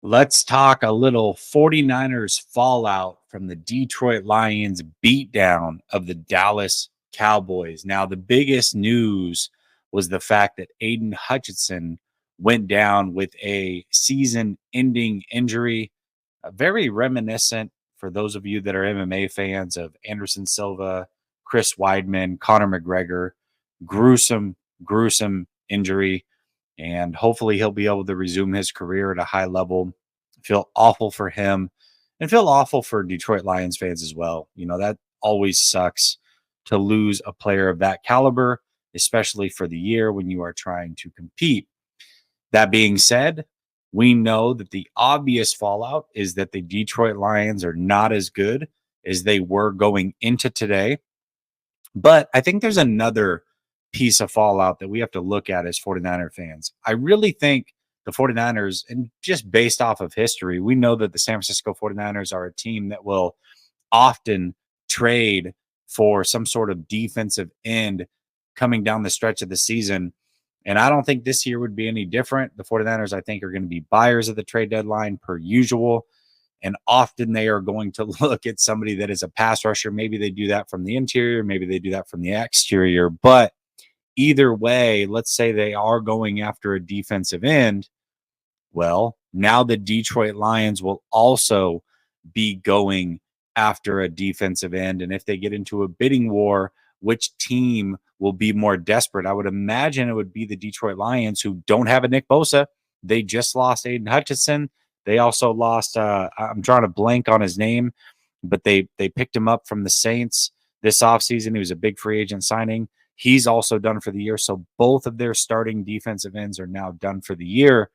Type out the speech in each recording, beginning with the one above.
Let's talk a little 49ers fallout from the Detroit Lions beatdown of the Dallas Cowboys. Now, the biggest news was the fact that Aiden Hutchinson went down with a season ending injury, very reminiscent for those of you that are MMA fans of Anderson Silva, Chris Weidman, Conor McGregor. Gruesome, gruesome injury, and hopefully he'll be able to resume his career at a high level. Feel awful for him and feel awful for Detroit Lions fans as well. You know, that always sucks to lose a player of that caliber, especially for the year when you are trying to compete. That being said, we know that the obvious fallout is that the Detroit Lions are not as good as they were going into today. But I think there's another piece of fallout that we have to look at as 49er fans. I really think the 49ers, and just based off of history, we know that the San Francisco 49ers are a team that will often trade for some sort of defensive end coming down the stretch of the season. And I don't think this year would be any different. The 49ers, I think, are going to be buyers at the trade deadline per usual. And often they are going to look at somebody that is a pass rusher. Maybe they do that from the interior, maybe they do that from the exterior. But either way, let's say they are going after a defensive end. Well, now the Detroit Lions will also be going after a defensive end. And if they get into a bidding war, which team will be more desperate? I would imagine it would be the Detroit Lions, who don't have a Nick Bosa. They just lost Aiden Hutchinson. They also lost, I'm drawing a blank on his name, but they picked him up from the Saints this offseason. He was a big free agent signing. He's also done for the year. So both of their starting defensive ends are now done for the year.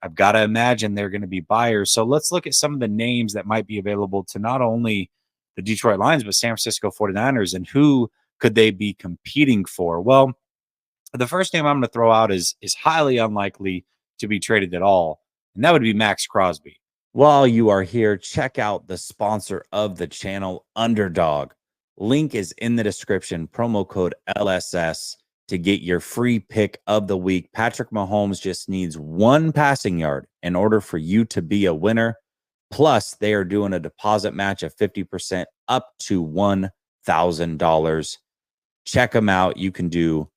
I've got to imagine they're going to be buyers. So let's look at some of the names that might be available to not only the Detroit Lions, but San Francisco 49ers, and who could they be competing for? Well, the first name I'm going to throw out is highly unlikely to be traded at all, and that would be Maxx Crosby. While you are here, check out the sponsor of the channel, Underdog. Link is in the description, promo code LSS to get your free pick of the week. Patrick Mahomes just needs one passing yard in order for you to be a winner. Plus, they are doing a deposit match of 50% up to $1,000. Check them out. You can do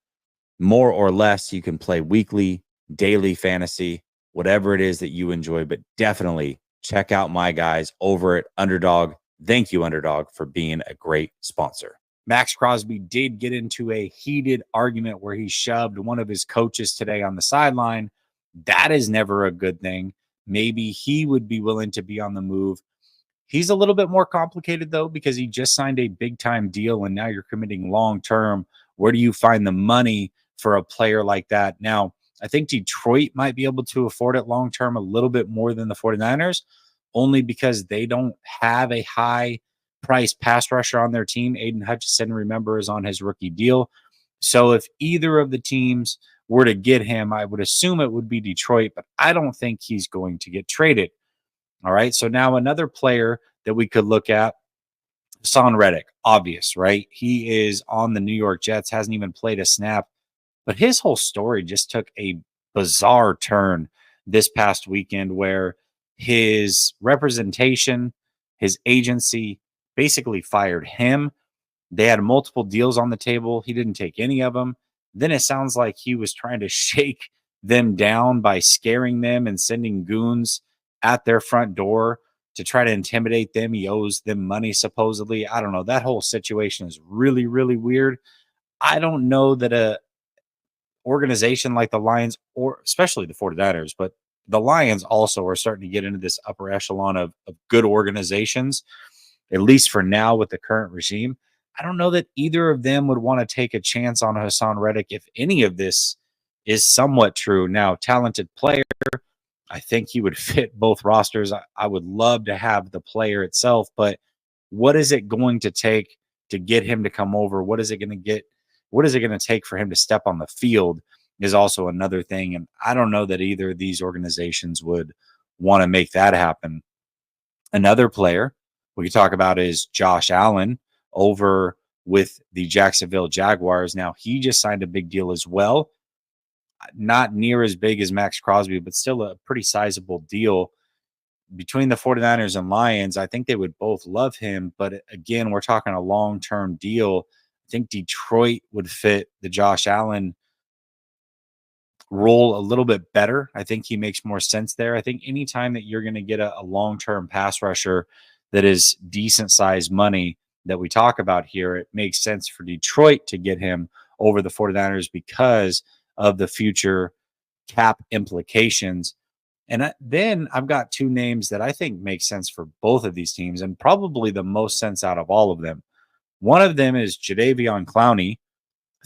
more or less. You can play weekly, daily fantasy, whatever it is that you enjoy, but definitely check out my guys over at Underdog. Thank you, Underdog, for being a great sponsor. Maxx Crosby did get into a heated argument where he shoved one of his coaches today on the sideline. That is never a good thing. Maybe he would be willing to be on the move. He's a little bit more complicated, though, because he just signed a big-time deal, and now you're committing long-term. Where do you find the money for a player like that? Now, I think Detroit might be able to afford it long-term a little bit more than the 49ers, only because they don't have a high-price pass rusher on their team. Aiden Hutchinson, remember, is on his rookie deal. So if either of the teams were to get him, I would assume it would be Detroit, but I don't think he's going to get traded. All right, so now another player that we could look at, Haason Reddick, obvious, right? He is on the New York Jets, hasn't even played a snap, but his whole story just took a bizarre turn this past weekend where his representation, his agency basically fired him. They had multiple deals on the table. He didn't take any of them. Then it sounds like he was trying to shake them down by scaring them and sending goons at their front door to try to intimidate them. He owes them money, supposedly. I don't know. That whole situation is really, really weird. I don't know that a organization like the Lions, or especially the 49ers, but the Lions also are starting to get into this upper echelon of good organizations, at least for now with the current regime. I don't know that either of them would want to take a chance on Haason Reddick if any of this is somewhat true. Now, talented player, I think he would fit both rosters. I would love to have the player itself, but what is it going to take to get him to come over? What is it going to get? What is it going to take for him to step on the field is also another thing. And I don't know that either of these organizations would want to make that happen. Another player we could talk about is Josh Allen over with the Jacksonville Jaguars. Now, he just signed a big deal as well. Not near as big as Maxx Crosby, but still a pretty sizable deal. between the 49ers and Lions, I think they would both love him. But again, we're talking a long-term deal. I think Detroit would fit the Josh Allen role a little bit better. I think he makes more sense there. I think anytime that you're going to get a long-term pass rusher that is decent sized money that we talk about here, it makes sense for Detroit to get him over the 49ers because of the future cap implications. And then I've got two names that I think make sense for both of these teams and probably the most sense out of all of them. One of them is Jadeveon Clowney,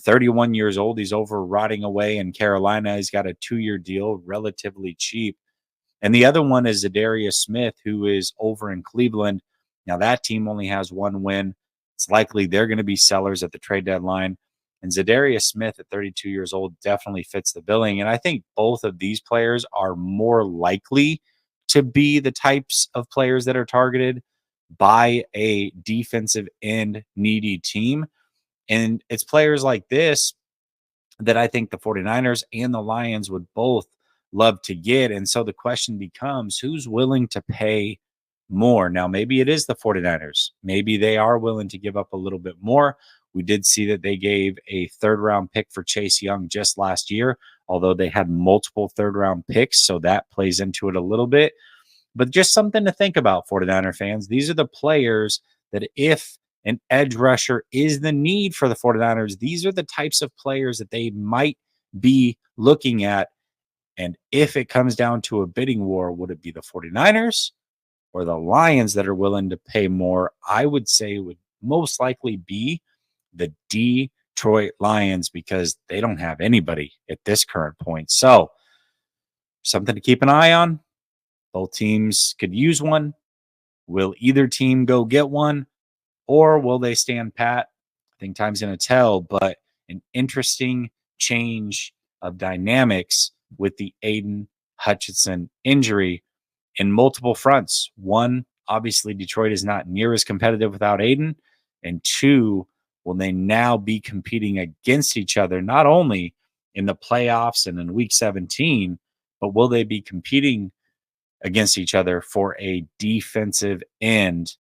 31 years old. He's over rotting away in Carolina. He's got a 2-year deal, relatively cheap. And the other one is Zadarius Smith, who is over in Cleveland. Now, that team only has one win. It's likely they're going to be sellers at the trade deadline. And Zadarius Smith at 32 years old definitely fits the billing. And I think both of these players are more likely to be the types of players that are targeted by a defensive end needy team. And it's players like this that I think the 49ers and the Lions would both love to get. And so the question becomes, who's willing to pay more? Now, maybe it is the 49ers. Maybe they are willing to give up a little bit more. We did see that they gave a 3rd-round pick for Chase Young just last year, although they had multiple 3rd-round picks, so that plays into it a little bit. But just something to think about, 49er fans. These are the players that if an edge rusher is the need for the 49ers, these are the types of players that they might be looking at. And if it comes down to a bidding war, would it be the 49ers or the Lions that are willing to pay more? I would say it would most likely be the Detroit Lions because they don't have anybody at this current point. So something to keep an eye on. Both teams could use one. Will either team go get one, or will they stand pat? I think time's going to tell, but an interesting change of dynamics with the Aiden Hutchinson injury in multiple fronts. One, obviously, Detroit is not near as competitive without Aiden. And two, will they now be competing against each other, not only in the playoffs and in week 17, but will they be competing against each other for a defensive end